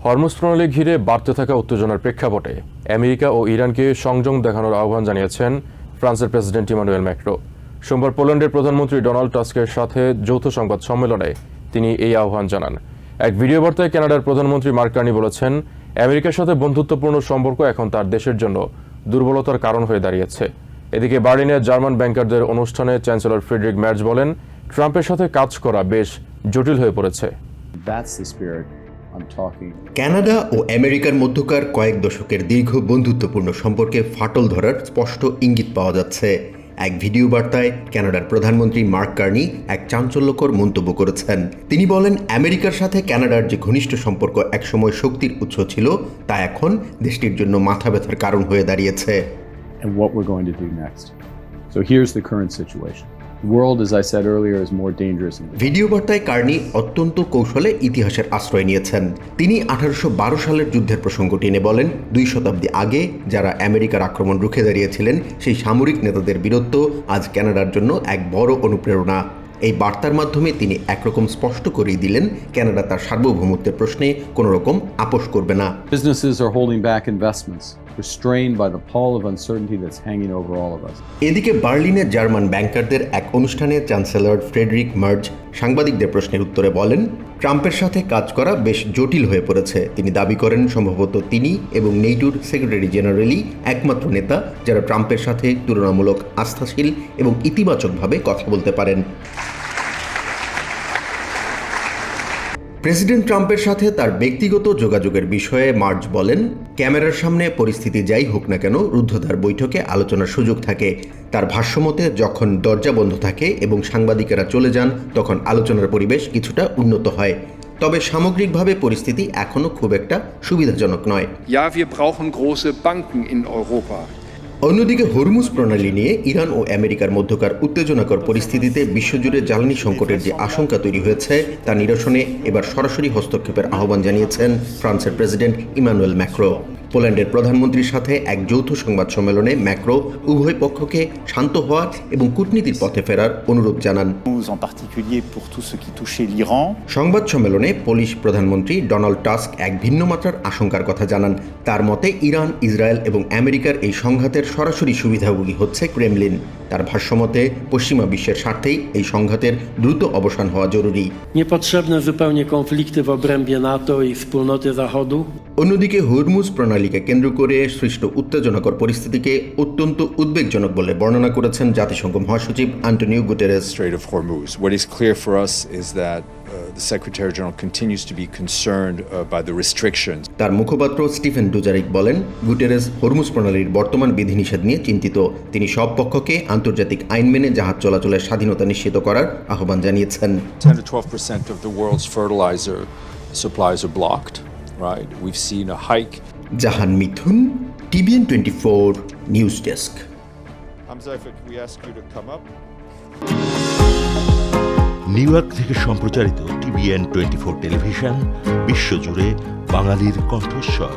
Hormuz প্রণালী ঘিরে বাড়তে থাকা উত্তেজনার প্রেক্ষাপটে আমেরিকা ও ইরানকে সংযম দেখানোর আহ্বান জানিয়েছেন ফ্রান্সের প্রেসিডেন্ট ইমানুয়েল ম্যাক্রো। সোমবার পোল্যান্ডের প্রধানমন্ত্রী ডোনাল্ড টাস্কের সাথে যৌথ সংবাদ সম্মেলনে তিনি এই আহ্বান জানান। এক ভিডিও বার্তায় কানাডার প্রধানমন্ত্রী মার্ক কার্নি বলেছেন, আমেরিকার সাথে বন্ধুত্বপূর্ণ সম্পর্ক এখন তার দেশের জন্য দুর্বলতার কারণ হয়ে দাঁড়িয়েছে। এদিকে বার্লিনে জার্মান ব্যাংকারদের অনুষ্ঠানে চ্যান্সেলর ফ্রেডরিক ম্যার্জ বলেন, ট্রাম্পের সাথে কাজ করা বেশ জটিল হয়ে পড়েছে। কানাডা ও আমেরিকার মধ্যকার কয়েক দশকের দীর্ঘ বন্ধুত্বপূর্ণ সম্পর্কে ফাটল ধরার স্পষ্ট ইঙ্গিত পাওয়া যাচ্ছে। এক ভিডিও বার্তায় কানাডার প্রধানমন্ত্রী মার্ক কার্নি এক চাঞ্চল্যকর মন্তব্য করেছেন। তিনি বলেন, আমেরিকার সাথে কানাডার যে ঘনিষ্ঠ সম্পর্ক একসময় শক্তির উৎস ছিল, তা এখন দেশটির জন্য মাথা ব্যথার কারণ হয়ে দাঁড়িয়েছে। And what we're going to do next. So here's the current situation. The world, as I said earlier, is more dangerous. Video বার্তায় কার্নি অত্যন্ত কৌশলে ইতিহাসের আশ্রয় নিয়েছেন। তিনি 1812 সালের যুদ্ধের প্রসঙ্গ টেনে বলেন, 2 শতাব্দী আগে যারা আমেরিকার আক্রমণ রুখে দাঁড়িয়েছিলেন, সেই সামরিক নেতাদের বীরত্ব আজ কানাডার জন্য এক বড় অনুপ্রেরণা। এই বার্তার মাধ্যমে তিনি একরকম স্পষ্ট করেই দিলেন, কানাডা তার সার্বভৌমত্বের প্রশ্নে কোনো রকম আপোষ করবে না। Businesses are holding back investments, restrained by the pall of uncertainty that's hanging over all of us. এদিকে বার্লিনে জার্মান ব্যাংকারদের এক অনুষ্ঠানে চ্যান্সেলর ফ্রেডরিক মার্জ সাংবাদিকদের প্রশ্নের উত্তরে বলেন, ট্রাম্পের সাথে কাজ করা বেশ জটিল হয়ে পড়েছে। তিনি দাবি করেন, সম্ভবত তিনি এবং নেটোর সেক্রেটারি জেনারেলই একমাত্র নেতা যারা ট্রাম্পের সাথে তুলনামূলক আস্থাশীল এবং ইতিবাচকভাবে কথা বলতে পারেন। প্রেসিডেন্ট ট্রাম্পের সাথে তার ব্যক্তিগত যোগাযোগের বিষয়ে মার্জ বলেন, ক্যামেরার সামনে পরিস্থিতি যাই হোক না কেন, রুদ্ধদ্বার বৈঠকে আলোচনার সুযোগ থাকে। তার ভাষ্যমতে, যখন দরজা বন্ধ থাকে এবং সাংবাদিকেরা চলে যান, তখন আলোচনার পরিবেশ কিছুটা উন্নত হয়। তবে সামগ্রিকভাবে পরিস্থিতি এখনও খুব একটা সুবিধাজনক নয়। Ja, wir brauchen große Banken in Europa. অন্যদিকে হরমুজ প্রণালী নিয়ে ইরান ও আমেরিকার মধ্যকার উত্তেজনাকর পরিস্থিতিতে বিশ্বজুড়ে জ্বালানি সংকটের যে আশঙ্কা তৈরি হয়েছে, তা নিরসনে এবার সরাসরি হস্তক্ষেপের আহ্বান জানিয়েছেন ফ্রান্সের প্রেসিডেন্ট ইমানুয়েল ম্যাক্রো। পোল্যান্ডের প্রধানমন্ত্রীর সাথে এক যৌথ সংবাদ সম্মেলনে ম্যাক্রো উভয় পক্ষকে শান্ত হওয়ার এবং কূটনীতির পথে ফেরার অনুরোধ জানান। সংবাদ সম্মেলনে পোলিশ প্রধানমন্ত্রী ডোনাল্ড টাস্ক এক ভিন্ন মাত্রার আশঙ্কার কথা জানান। তার মতে, ইরান, ইসরায়েল এবং আমেরিকার এই সংঘাতের সরাসরি সুবিধাভোগী হচ্ছে ক্রেমলিন। তার ভাষ্যমতে, পশ্চিমা বিশ্বের স্বার্থেই এই সংঘাতের দ্রুত অবসান হওয়া জরুরি। অন্যদিকে হরমুজ প্রণালীকে কেন্দ্র করে সৃষ্ট উত্তেজনাকর পরিস্থিতিকে অত্যন্ত উদ্বেগজনক বলে বর্ণনা করেছেন জাতিসংঘ মহাসচিব Antonio Guterres. Strait of Hormuz. What is clear for us is that the Secretary General continues to be concerned by the restrictions. তার মুখপাত্র স্টিফেন ডুজারিক বলেন, গুটেরেস হরমুজ প্রণালীর বর্তমান বিধিনিষেধ নিয়ে চিন্তিত। তিনি সব পক্ষকে আন্তর্জাতিক আইন মেনে জাহাজ চলাচলের স্বাধীনতা নিশ্চিত করার আহ্বান জানিয়েছেন। 10 to 12% of the world's fertilizer supplies are blocked. Right? We've seen a hike. Jahan Mithun, TVN 24 news desk. Hamza, if we ask you to come up. New York থেকে সম্প্রচারিত TVN 24 টেলিভিশন বিশ্বজুড়ে বাঙালির কণ্ঠস্বর।